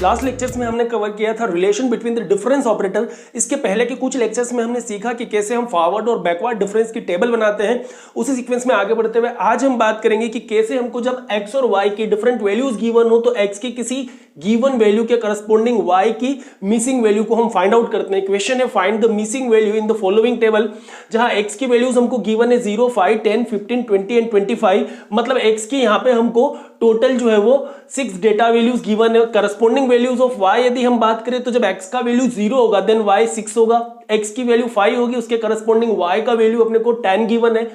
Last lectures में हमने cover किया था relation between the difference operator. इसके पहले के कुछ लेक्चर्स में हमने सीखा कि कैसे हम फॉरवर्ड और बैकवर्ड डिफरेंस की टेबल बनाते हैं। उसी सीक्वेंस में आगे बढ़ते हुए आज हम बात करेंगे कि कैसे हमको जब x और y की डिफरेंट वैल्यूज गिवन हो तो x की किसी गिवन वैल्यू के करस्पॉन्डिंग y की मिसिंग वैल्यू को हम फाइंड आउट करते हैं। क्वेश्चन है find the missing value in the following table, जहां x की वैल्यूज हमको गिवन है 0, 5, 10, 15, 20 एंड 25। मतलब x की यहां पे हमको टोटल जो है वो 6 डेटा वैल्यूज गिवन है। करस्पॉन्डिंग वैल्यूज ऑफ y यदि हम बात करें तो जब x का वैल्यू 0 होगा देन y 6 होगा, x की वैल्यू 5 होगी, उसके करस्पॉन्डिंग y का वैल्यू अपने को 10 गिवन है,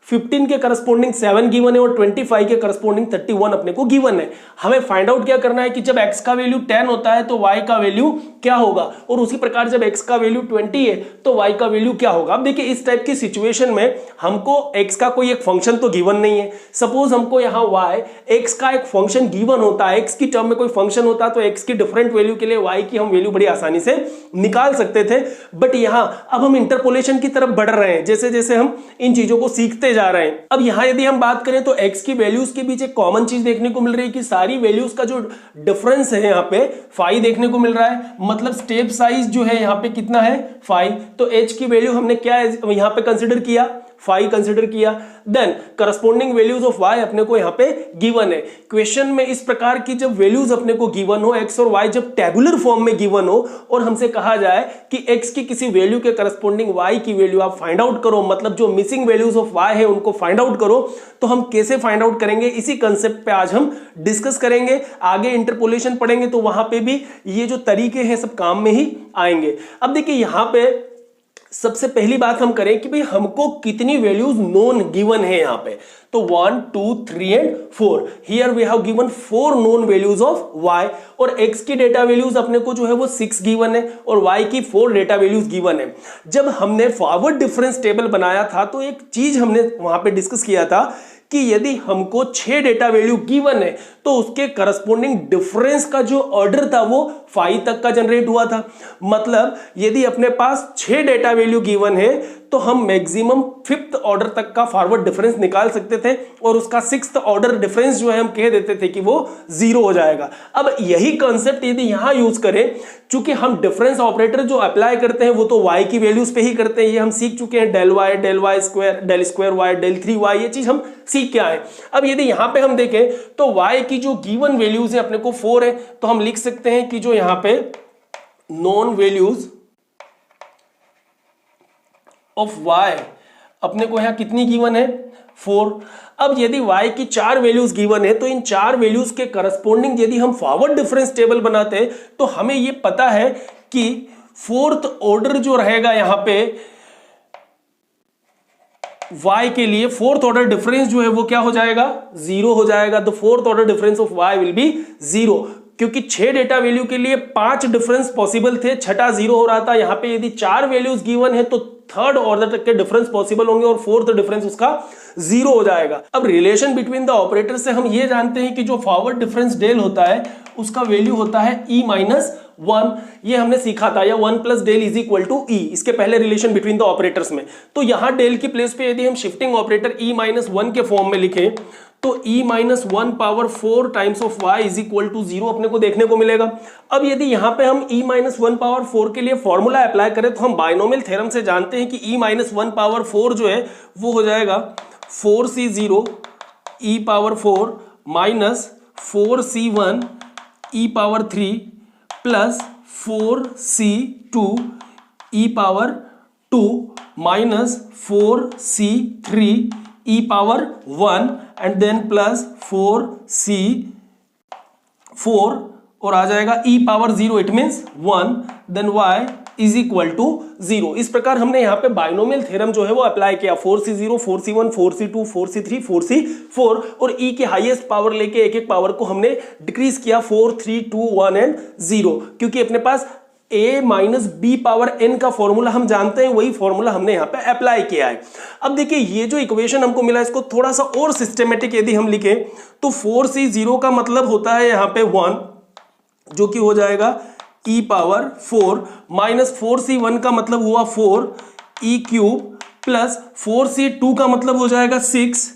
15 के करस्पॉन्डिंग 7 गिवन है और 25 के करस्पॉन्डिंग 31 अपने को गिवन है। हमें फाइंड आउट क्या करना है कि जब x का वैल्यू 10 होता है तो y का वैल्यू क्या होगा, और उसी प्रकार जब x का वैल्यू 20 है तो y का वैल्यू क्या होगा। अब देखिए इस टाइप की सिचुएशन में हमको x का कोई एक फंक्शन तो गिवन नहीं है। सपोज हमको यहाँ y x का एक फंक्शन गिवन होता है, x की टर्म में कोई फंक्शन होता तो x की डिफरेंट वैल्यू के लिए y की हम वैल्यू बड़ी आसानी से निकाल सकते थे। बट यहाँ अब हम इंटरपोलेशन की तरफ बढ़ रहे हैं, जैसे जैसे हम इन चीजों को सीखते जा रहे हैं। अब यहां यदि हम बात करें तो x की वैल्यूज के बीच एक कॉमन चीज देखने को मिल रही है कि सारी वैल्यूज का जो डिफरेंस है यहाँ पे 5 देखने को मिल रहा है। मतलब स्टेप साइज जो है यहाँ पे कितना है 5। तो h की वैल्यू हमने क्या यहाँ पे कंसिडर किया 5 कंसिडर किया। Then corresponding values of y अपने को यहाँ पे गिवन है। क्वेश्चन में इस प्रकार की जब वैल्यूज अपने को गिवन हो x और y जब टेबुलर फॉर्म में गिवन हो और हमसे कहा जाए कि x की किसी वैल्यू के करस्पॉन्डिंग y की वैल्यू आप फाइंड आउट करो, मतलब जो मिसिंग वैल्यूज ऑफ y है उनको फाइंड आउट करो, तो हम कैसे फाइंड आउट करेंगे इसी कंसेप्ट पे आज हम डिस्कस करेंगे। आगे इंटरपोलेशन पढ़ेंगे तो वहां पे भी ये जो तरीके हैं सब काम में ही आएंगे। अब देखिए यहां पे सबसे पहली बात हम करें कि भाई हमको कितनी वैल्यूज नोन गिवन है यहाँ पे। तो 1, 2, 3 and 4। Here we have given 4 known values of y और x की डेटा वैल्यूज अपने को जो है वो 6 गिवन है और y की 4 डेटा वैल्यूज गिवन है। जब हमने फॉरवर्ड डिफरेंस टेबल बनाया था तो एक चीज हमने वहां पे डिस्कस किया था कि यदि हमको 6 डेटा वैल्यू गिवन है तो उसके करस्पॉन्डिंग डिफरेंस का जो ऑर्डर था वो 5 तक का जनरेट हुआ था। मतलब यदि अपने पास 6 डेटा वैल्यू गिवन है तो हम मैक्सिमम 5th ऑर्डर तक का फॉरवर्ड डिफरेंस निकाल सकते थे और उसका 6th ऑर्डर डिफरेंस जो है हम कह देते थे कि वो 0 हो जाएगा। अब यही कॉन्सेप्ट यदि यहां यूज करें, चूंकि हम डिफरेंस ऑपरेटर जो अप्लाई करते हैं वो तो y की वैल्यूज पे ही करते हैं, ये हम सीख चुके हैं, del y square, del square y, del 3y, ये चीज हम सीख के आए। अब यदि यहां पे हम देखें तो y की जो गिवन वैल्यूज है अपने को 4 है, तो हम लिख सकते हैं कि जो यहां पे नॉन वैल्यूज ऑफ y अपने को यहां कितनी गिवन है 4। अब यदि y की 4 वैल्यूज गिवन है तो इन 4 वैल्यूज के करस्पॉन्डिंग यदि हम फॉरवर्ड डिफरेंस टेबल बनाते हैं तो हमें यह पता है कि 4th ऑर्डर जो रहेगा यहां पे y के लिए 4th ऑर्डर डिफरेंस जो है वो क्या हो जाएगा 0 हो जाएगा। The 4th order difference of y will be 0, क्योंकि 6 डेटा वैल्यू के लिए 5 डिफरेंस पॉसिबल थे, छठा 0 हो रहा था। यहां पे यदि 4 वैल्यूज गिवन है तो 3rd ऑर्डर तक के डिफरेंस पॉसिबल होंगे और 4th डिफरेंस उसका 0 हो जाएगा। अब रिलेशन बिटवीन द ऑपरेटर से हम ये जानते हैं कि जो फॉरवर्ड डिफरेंस डेल होता है उसका वैल्यू होता है e-1। ये हमने सीखा था, या 1 plus del is equal to e, इसके पहले रिलेशन बिटवीन द ऑपरेटर्स में। तो यहां डेल की प्लेस पे यदि हम शिफ्टिंग ऑपरेटर e-1 के फॉर्म में लिखें तो e-1 power 4 times of y is equal to 0 अपने को देखने को मिलेगा। अब यदि यहां पे हम e-1 पावर 4 के लिए फॉर्मूला अप्लाई करें तो हम बाइनोमियल थ्योरम से जानते हैं कि e-1 पावर 4 जो है वो हो जाएगा 4c0 e power 4 minus 4c1 e power 3 plus 4c2 e power 2 minus 4c3 e power 1 and then plus 4c4 और आ जाएगा e पावर 0, इट मींस 1, देन y इज इक्वल टू 0। इस प्रकार हमने यहाँ पे बाइनोमियल थ्योरम जो है वो अप्लाई किया, 4c0, 4c1, 4c2, 4c3, 4c4 और e के हाईएस्ट पावर लेके एक एक पावर को हमने डिक्रीज किया 4, 3, 2, 1 एंड 0, क्योंकि अपने पास a minus B power n का फॉर्मूला हम जानते हैं, वही फॉर्मूला हमने यहाँ पे अप्लाई किया है। अब देखिए ये जो इक्वेशन हमको मिला इसको थोड़ा सा और सिस्टमेटिक यदि हम लिखें तो 4c0 का मतलब होता है यहाँ पे 1, जो कि हो जाएगा e पावर 4 माइनस 4c1 का मतलब हुआ 4 e क्यूब प्लस 4c2 का मतलब हो जाएगा 6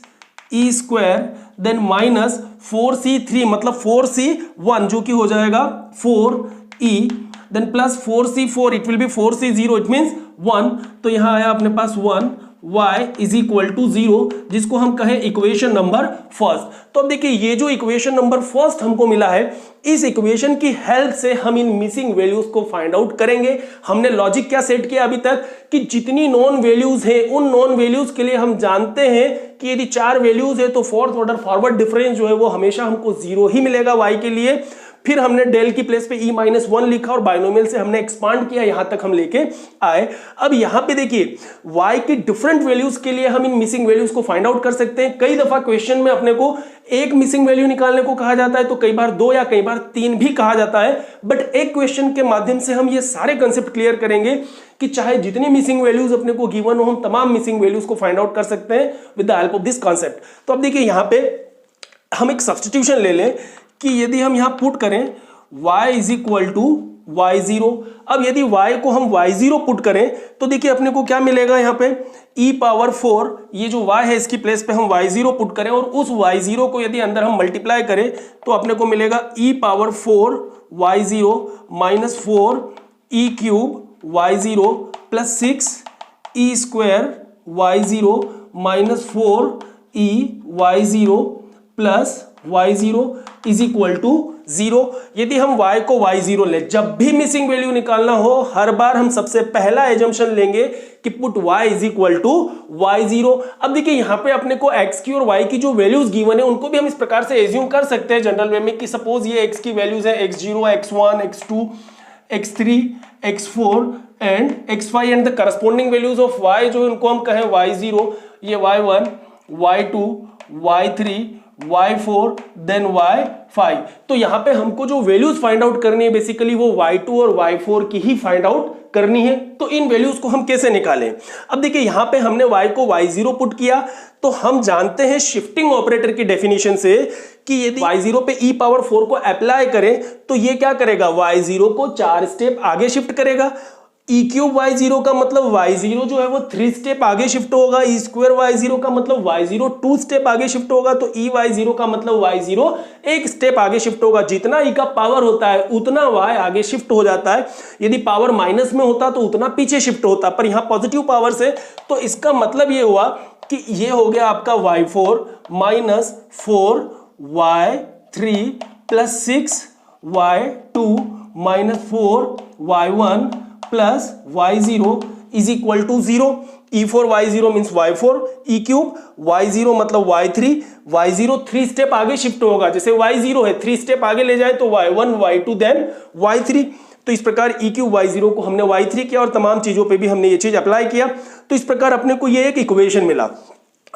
e square, then minus 4c3 मतलब 4c1 जो कि हो जाएगा 4e, then plus 4c4 it will be 4c0 it means 1, तो यहां आया अपने पास 1 y इज इक्वल टू 0, जिसको हम कहें इक्वेशन नंबर फर्स्ट। तो अब देखिए ये जो इक्वेशन नंबर फर्स्ट हमको मिला है, इस इक्वेशन की हेल्प से हम इन मिसिंग वैल्यूज को फाइंड आउट करेंगे। हमने लॉजिक क्या सेट किया अभी तक कि जितनी नॉन वैल्यूज है उन नॉन वैल्यूज के लिए हम जानते हैं कि यदि 4 वैल्यूज है तो फोर्थ ऑर्डर फॉरवर्ड डिफरेंस जो है वो हमेशा हमको 0 ही मिलेगा y के लिए। फिर हमने डेल की प्लेस पे e-1 लिखा और बाइनोमियल से हमने एक्सपांड किया, यहां तक हम लेके आए। अब यहां पे देखिए y की डिफरेंट वैल्यूज के लिए हम इन मिसिंग वैल्यूज को फाइंड आउट कर सकते हैं। कई दफा क्वेश्चन में अपने को एक मिसिंग वैल्यू निकालने को कहा जाता है, तो कई बार 2 या कई बार 3 भी कहा जाता है, बट एक क्वेश्चन के माध्यम से हम ये सारे कंसेप्ट क्लियर करेंगे कि चाहे जितनी मिसिंग वैल्यूज अपने को गिवन हो, हम तमाम मिसिंग वैल्यूज को फाइंड आउट कर सकते हैं with the help of this concept. तो अब देखिए यहां पे हम एक सब्स्टिट्यूशन ले लें कि यदि हम यहां पुट करें y is equal to y0, अब यदि y को हम y0 पुट करें तो देखिए अपने को क्या मिलेगा यहाँ पे e⁴, ये जो y है इसकी प्लेस पे हम y0 पुट करें और उस y0 को यदि अंदर हम मल्टीप्लाई करें तो अपने को मिलेगा e⁴ y0 minus 4e³ y0 plus 6e² y0 minus 4e y0 plus y0 is equal to 0। यदि हम y को y0 ले, जब भी मिसिंग वैल्यू निकालना हो हर बार हम सबसे पहला एजम्पशन लेंगे कि put y is equal to y0। अब देखिए यहां पे अपने को x की और y की जो वैल्यूज गिवन है उनको भी हम इस प्रकार से एज्यूम कर सकते हैं जनरल वे में कि सपोज ये x की वैल्यूज है x0, x1, x2, x3, x4 and x5 and the corresponding values of y जो इनको हम कहें y0, ये y1, y2, y3, y4 then y5। तो यहां पे हमको जो वैल्यूज फाइंड आउट करनी है बेसिकली वो y2 और y4 की ही फाइंड आउट करनी है। तो इन वैल्यूज को हम कैसे निकालें? अब देखिए यहां पे हमने y को y0 पुट किया, तो हम जानते हैं शिफ्टिंग ऑपरेटर की डेफिनेशन से कि यदि y0 पे e⁴ को अप्लाई करें तो ये क्या करेगा, y0 को 4 स्टेप आगे शिफ्ट करेगा। e³ y0 का मतलब y0 जो है वो 3 स्टेप आगे शिफ्ट होगा, e² y0 का मतलब y0 2 स्टेप आगे शिफ्ट होगा, तो e y0 का मतलब y0 1 स्टेप आगे शिफ्ट होगा। जितना e का पावर होता है उतना y आगे शिफ्ट हो जाता है, यदि पावर माइनस में होता तो उतना पीछे शिफ्ट होता, पर यहाँ पॉजिटिव पावर से, तो इसका मतलब ये हुआ कि ये हो गया आपका y4 minus 4y3 plus 6y2 minus 4y1 plus y0 is equal to 0। e⁴ y0 means y4, e³ y0 मतलब y3, y0 3 स्टेप आगे शिफ्ट होगा, जैसे y0 है 3 स्टेप आगे ले जाए तो y1, y2 देन y3। तो इस प्रकार e³ y0 को हमने y3 किया और तमाम चीजों पे भी हमने ये चीज अप्लाई किया, तो इस प्रकार अपने को ये एक इक्वेशन मिला।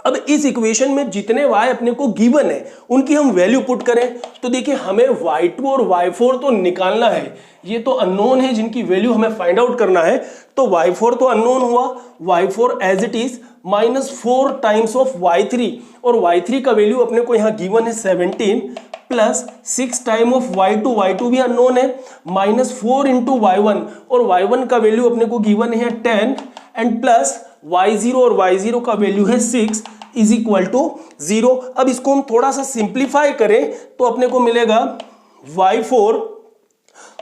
अब इस इक्वेशन में जितने y अपने को गिवन है उनकी हम वैल्यू पुट करें तो देखिए हमें y2 और y4 तो निकालना है, ये तो अननोन है जिनकी वैल्यू हमें फाइंड आउट करना है। तो y4 तो अननोन हुआ, y4 as it is minus 4 times of y3, और y3 का वैल्यू अपने को यहाँ गिवन है 17 plus 6 time of y2, y2 भी अननोन है, माइनस 4 इंटू y1, और y1 का वैल्यू अपने को गिवन है 10 एंड प्लस y0, और y0 का वैल्यू है 6 इज इक्वल टू 0। अब इसको हम थोड़ा सा सिंप्लीफाई करें तो अपने को मिलेगा y4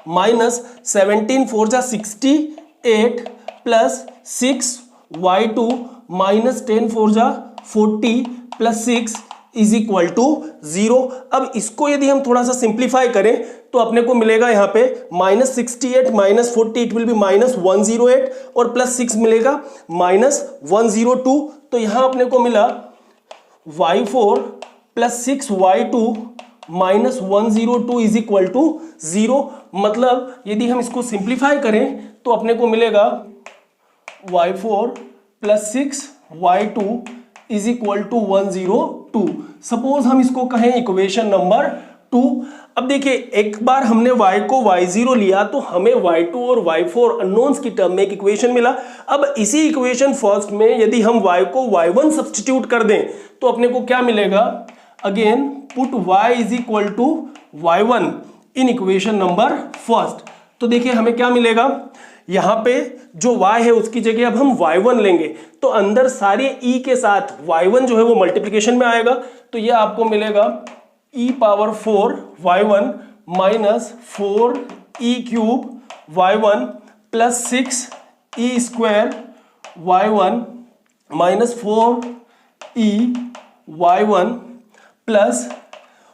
माइनस 17 4 जा 68 प्लस 6y2 माइनस 10 4 जा 40 प्लस 6 इज इक्वल टू 0। अब इसको यदि हम थोड़ा सा सिंप्लीफाई करें तो अपने को मिलेगा यहाँ पे minus 68 minus 40 it will B minus 108 और प्लस 6 मिलेगा माइनस 102। तो यहाँ अपने को मिला y4 plus 6y2 minus 102 is equal to 0। मतलब यदि हम इसको सिंप्लीफाई करें तो अपने को मिलेगा y4 plus 6y2 is equal to 102। Suppose हम इसको कहें इक्वेशन नंबर 2। अब देखिए एक बार हमने y को y0 लिया तो हमें y2 और y4 अननोन्स की टर्म में एक इक्वेशन मिला। अब इसी इक्वेशन फर्स्ट में यदि हम y को y1 सब्स्टिट्यूट कर दें तो अपने को क्या मिलेगा, again put y is equal to y1 in equation number first. तो देखिए हमें क्या मिलेगा, यहां पे जो y है उसकी जगह अब हम y1 लेंगे, तो अंदर सारे e के साथ y1 जो है वो मल्टीप्लिकेशन में आएगा, तो ये आपको मिलेगा e power 4 y1 minus 4 e cube y1 plus 6 e square y1 minus 4 e y1 plus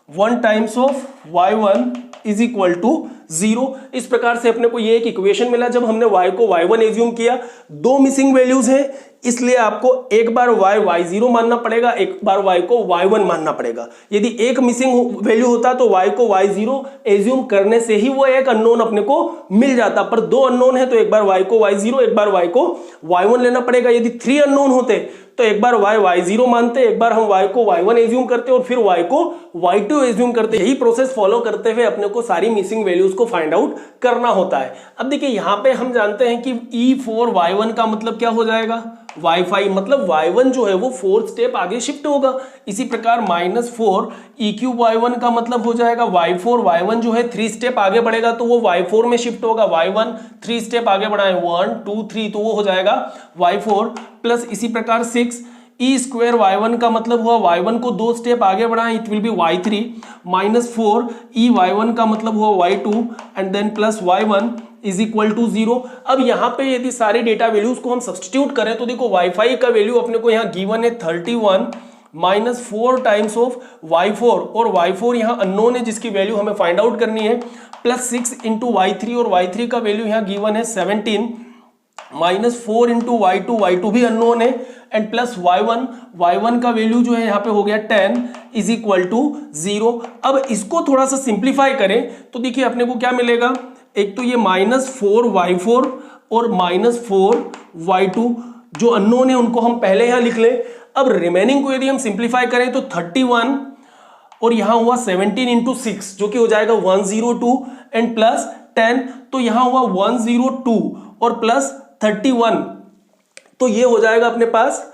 1 times of y1 is equal to 0। इस प्रकार से अपने को ये एक इक्वेशन मिला। जब हमने y को y1 एज्यूम किया, दो मिसिंग वैल्यूज हैं, इसलिए आपको एक बार y0 मानना पड़ेगा, एक बार y को y1 मानना पड़ेगा। यदि एक मिसिंग वैल्यू होता तो y को y0 एज्यूम करने से ही वो एक अननोन अपने को मिल जाता, पर दो अननोन है तो एक बार y को y0, एक बार y को y1 लेना पड़ेगा। यदि 3 अननोन होते तो एक बार y0 मानते, एक बार हम y को y1 एज्यूम करते और फिर y को y2 एज्यूम करते। यही प्रोसेस फॉलो करते हुए अपने को सारी मिसिंग वैल्यूज को फाइंड आउट करना होता है। अब देखिए यहां पे हम जानते हैं कि e4 y1 का मतलब क्या हो जाएगा, y5, मतलब y1 जो है वो 4 स्टेप आगे शिफ्ट होगा। इसी प्रकार -4 e क्यूब y1 का मतलब हो जाएगा y4 y1 जो है 3 स्टेप आगे बढ़ेगा तो वो y4 में शिफ्ट होगा। y1 3 स्टेप आगे बढ़ाएं 1 2 3 तो वो हो जाएगा y4 प्लस इसी प्रकार 6 e स्क्वायर y1 का मतलब हुआ y1 को 2 स्टेप आगे बढ़ाएं, it will B y3 -4 e y1 का मतलब हुआ y2 and then plus y1 is equal to 0। अब यहाँ पे यदि सारे डेटा वैल्यूज को हम सब्स्टिट्यूट करें तो देखो y5 का वैल्यू अपने को यहाँ गिवन है 31 -4 टाइम्स ऑफ y4, और y4 यहाँ अननोन है जिसकी वैल्यू हमें फाइंड आउट करनी है, प्लस 6 इंटू y3, और y3 का वैल्यू यहाँ गिवन है 17 -4 इंटू y2 भी अननोन है, एंड प्लस y1 का वैल्यू जो है यहाँ पे हो गया 10 इज इक्वल टू 0। अब इसको थोड़ा सा सिंप्लीफाई करें तो देखिए अपने को क्या मिलेगा, एक तो ये -4 y4 और -4 y2 जो अननोन है उनको हम पहले यहां लिख लें। अब रिमेनिंग को यदि हम सिंप्लीफाई करें तो 31 और यहां हुआ 17 इंटू 6 जो कि हो जाएगा 102 एंड प्लस 10, तो यहां हुआ 102 और प्लस 31, तो ये हो जाएगा अपने पास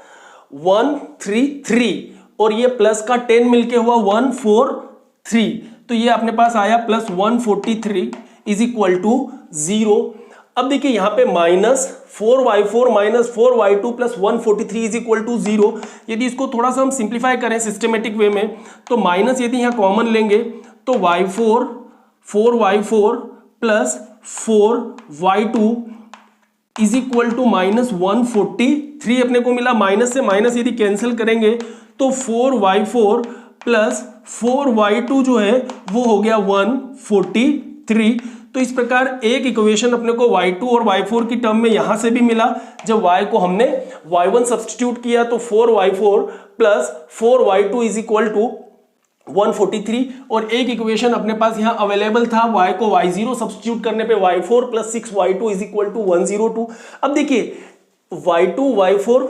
133 और ये प्लस का 10 मिलके हुआ 143, तो ये अपने पास आया प्लस 143 इज इक्वल टू 0। अब देखिए यहां पे -4y4 -4y2 plus 143 is equal to 0। यदि इसको थोड़ा सा हम सिंप्लीफाई करें सिस्टमेटिक वे में तो माइनस यदि यहां कॉमन लेंगे तो4y4 plus 4y2 is equal to -143 अपने को मिला। माइनस से माइनस यदि कैंसिल करेंगे तो 4y4 प्लस 4y2 जो है वो हो गया 143। तो इस प्रकार एक इक्वेशन अपने को y2 और y4 की टर्म में यहां से भी मिला। जब y को हमने y1 सब्स्टिट्यूट किया तो 4y4 plus 4y2 is equal to 143, और एक इक्वेशन अपने पास यहां अवेलेबल था y को y0 सब्स्टिट्यूट करने पे y4 plus 6y2 is equal to 102। अब देखिए y2 y4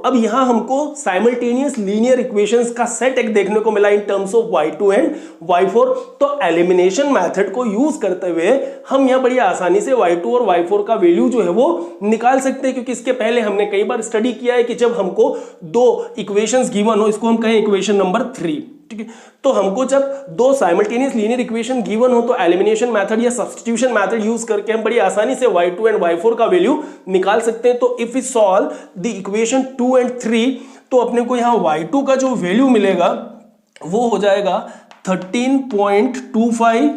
अब यहां हमको साइमल्टेनियस लीनियर इक्वेशंस का सेट एक देखने को मिला in terms of y2 and y4। तो एलिमिनेशन मेथड को यूज करते हुए हम यहां बड़ी आसानी से y2 और y4 का वैल्यू जो है वो निकाल सकते हैं, क्योंकि इसके पहले हमने कई बार स्टडी किया है कि जब हमको दो इक्वेशंस गिवन हो, इसको हम कहें इक्वेशन नंबर 3, ठीक है, तो हमको जब दो साइमल्टेनियस लीनियर इक्वेशन गिवन हो तो एलिमिनेशन मेथड या सब्स्टिट्यूशन मेथड यूज करके हम बड़ी आसानी से y2 एंड y4 का वैल्यू निकाल सकते हैं। तो if we solve the equation 2 and 3 तो अपने को यहां y2 का जो वैल्यू मिलेगा वो हो जाएगा 13.25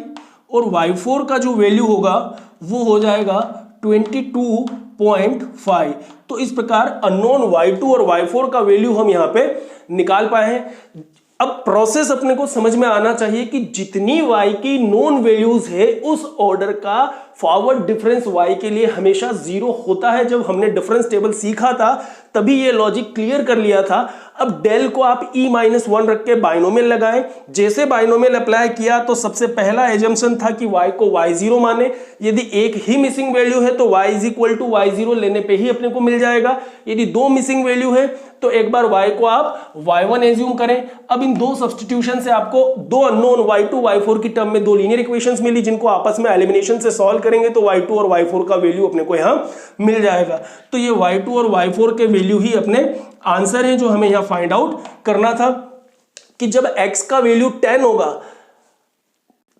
और y4 का जो वैल्यू होगा वो हो जाएगा 22.5। तो इस प्रकार अननोन y2 और y4 का वैल्यू हम यहां पे निकाल पाए हैं। अब प्रोसेस अपने को समझ में आना चाहिए कि जितनी y की नोन वैल्यूज है उस ऑर्डर का फॉरवर्ड डिफरेंस y के लिए हमेशा 0 होता है। जब हमने डिफरेंस टेबल सीखा था तभी ये लॉजिक क्लियर कर लिया था। अब डेल को आप e-1 रख के बाइनोमियल लगाएं। जैसे बाइनोमियल अप्लाई किया तो सबसे पहला एजम्पशन था कि y को y0 माने। यदि एक ही मिसिंग वैल्यू है तो y is equal to y0 लेने पे ही अपने को मिल जाएगा। यदि दो मिसिंग वैल्यू है तो एक बार y को आप y1 एज्यूम करें। अब इन दो सब्स्टिट्यूशन से आपको दो अननोन y2 y4 की टर्म में दो लीनियर इक्वेशंस मिली, जिनको आपस में एलिमिनेशन से सॉल्व करेंगे तो y2 और y4 का वैल्यू अपने को यहां मिल जाएगा। तो ये y2 और y4 के वैल्यू ही अपने आंसर है जो हमें यहां फाइंड आउट करना था कि जब x का वैल्यू 10 होगा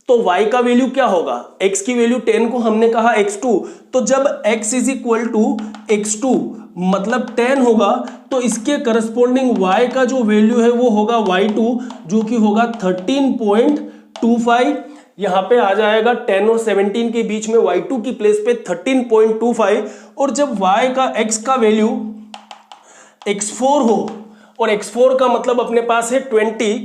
तो y का वैल्यू क्या होगा, x की वैल्यू 10 को हमने कहा x2, तो जब x is equal to x2 मतलब 10 होगा तो इसके करस्पॉन्डिंग y का जो वैल्यू है वो होगा y2 जो कि होगा 13.25। यहां पे आ जाएगा 10 और 17 के बीच में y2 की प्लेस पे 13.25। और जब y का x का वैल्यू x4 हो और x4 का मतलब अपने पास है 20,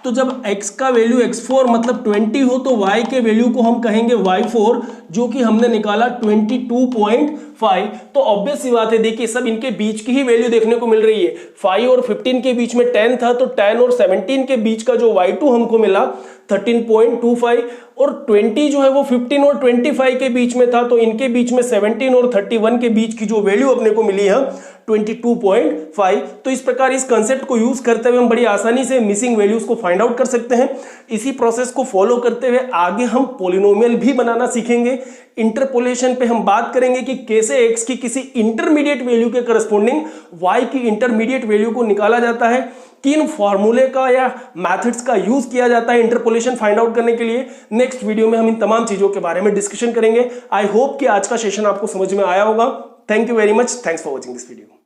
तो जब x का वैल्यू x4 मतलब 20 हो तो y के वैल्यू को हम कहेंगे y4 जो कि हमने निकाला 22.5। तो ऑब्वियस सी बात है, देखिए सब इनके बीच की ही वैल्यू देखने को मिल रही है। 5 और 15 के बीच में 10 था तो 10 और 17 के बीच का जो y2 हमको मिला 13.25 और 20 जो है वो 15 और 25 के बीच में था तो इनके बीच में 17 और 31 के बीच की जो वैल्यू अपने को मिली है 22.5। तो इस प्रकार इस कंसेप्ट को यूज करते हुए हम बड़ी आसानी से मिसिंग वैल्यूज को फाइंड आउट कर सकते हैं। इसी प्रोसेस को फॉलो करते हुए आगे हम पॉलिनोमियल भी बनाना सीखेंगे। इंटरपोलेशन पे हम बात करेंगे कि कैसे x की किसी इंटरमीडिएट वैल्यू के करस्पॉन्डिंग y की इंटरमीडिएट वैल्यू को निकाला जाता है, किन फॉर्मूले का या मेथड्स का यूज किया जाता है इंटरपोलेशन फाइंड आउट करने के लिए। नेक्स्ट वीडियो में हम इन तमाम चीजों के बारे में डिस्कशन करेंगे। आई होप कि आज का सेशन आपको समझ में आया होगा। Thank you very much, thanks for watching this video.